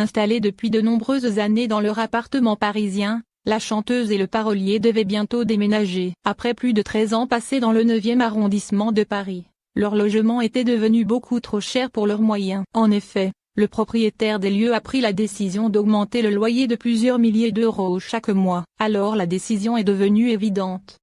Installée depuis de nombreuses années dans leur appartement parisien, la chanteuse et le parolier devaient bientôt déménager. Après plus de 13 ans passés dans le 9e arrondissement de Paris, leur logement était devenu beaucoup trop cher pour leurs moyens. En effet, le propriétaire des lieux a pris la décision d'augmenter le loyer de plusieurs milliers d'euros chaque mois. Alors la décision est devenue évidente.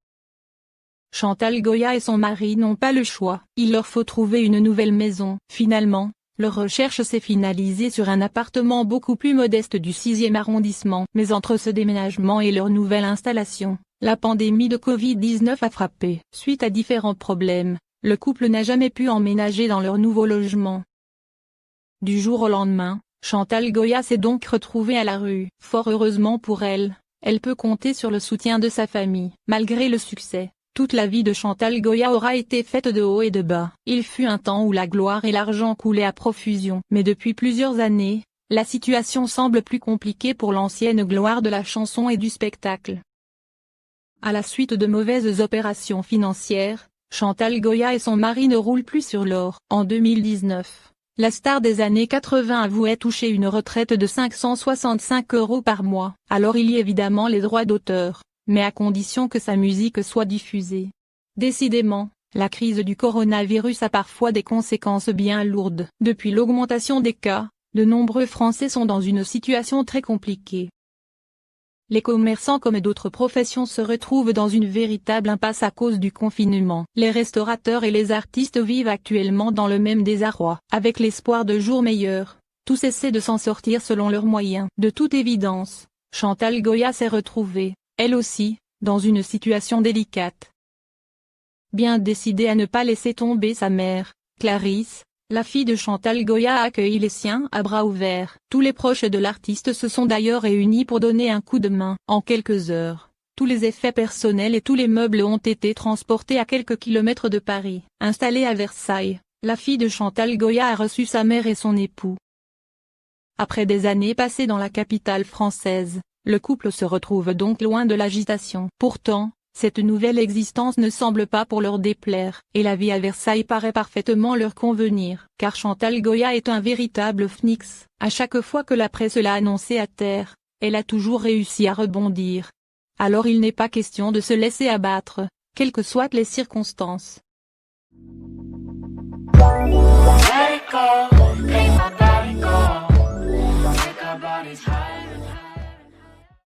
Chantal Goya et son mari n'ont pas le choix. Il leur faut trouver une nouvelle maison. Finalement, leur recherche s'est finalisée sur un appartement beaucoup plus modeste du 6e arrondissement. Mais entre ce déménagement et leur nouvelle installation, la pandémie de Covid-19 a frappé. Suite à différents problèmes, le couple n'a jamais pu emménager dans leur nouveau logement. Du jour au lendemain, Chantal Goya s'est donc retrouvée à la rue. Fort heureusement pour elle, elle peut compter sur le soutien de sa famille. Malgré le succès, toute la vie de Chantal Goya aura été faite de hauts et de bas. Il fut un temps où la gloire et l'argent coulaient à profusion. Mais depuis plusieurs années, la situation semble plus compliquée pour l'ancienne gloire de la chanson et du spectacle. À la suite de mauvaises opérations financières, Chantal Goya et son mari ne roulent plus sur l'or. En 2019, la star des années 80 avouait toucher une retraite de 565 € par mois. Alors il y a évidemment les droits d'auteur, mais à condition que sa musique soit diffusée. Décidément, la crise du coronavirus a parfois des conséquences bien lourdes. Depuis l'augmentation des cas, de nombreux Français sont dans une situation très compliquée. Les commerçants comme d'autres professions se retrouvent dans une véritable impasse à cause du confinement. Les restaurateurs et les artistes vivent actuellement dans le même désarroi. Avec l'espoir de jours meilleurs, tous essaient de s'en sortir selon leurs moyens. De toute évidence, Chantal Goya s'est retrouvée, elle aussi, dans une situation délicate. Bien décidée à ne pas laisser tomber sa mère, Clarisse, la fille de Chantal Goya a accueilli les siens à bras ouverts. Tous les proches de l'artiste se sont d'ailleurs réunis pour donner un coup de main. En quelques heures, tous les effets personnels et tous les meubles ont été transportés à quelques kilomètres de Paris. Installée à Versailles, la fille de Chantal Goya a reçu sa mère et son époux. Après des années passées dans la capitale française, le couple se retrouve donc loin de l'agitation. Pourtant, cette nouvelle existence ne semble pas pour leur déplaire, et la vie à Versailles paraît parfaitement leur convenir, car Chantal Goya est un véritable phénix. À chaque fois que la presse l'a annoncée à terre, elle a toujours réussi à rebondir. Alors il n'est pas question de se laisser abattre, quelles que soient les circonstances. Let it go, make my body go, take our bodies high.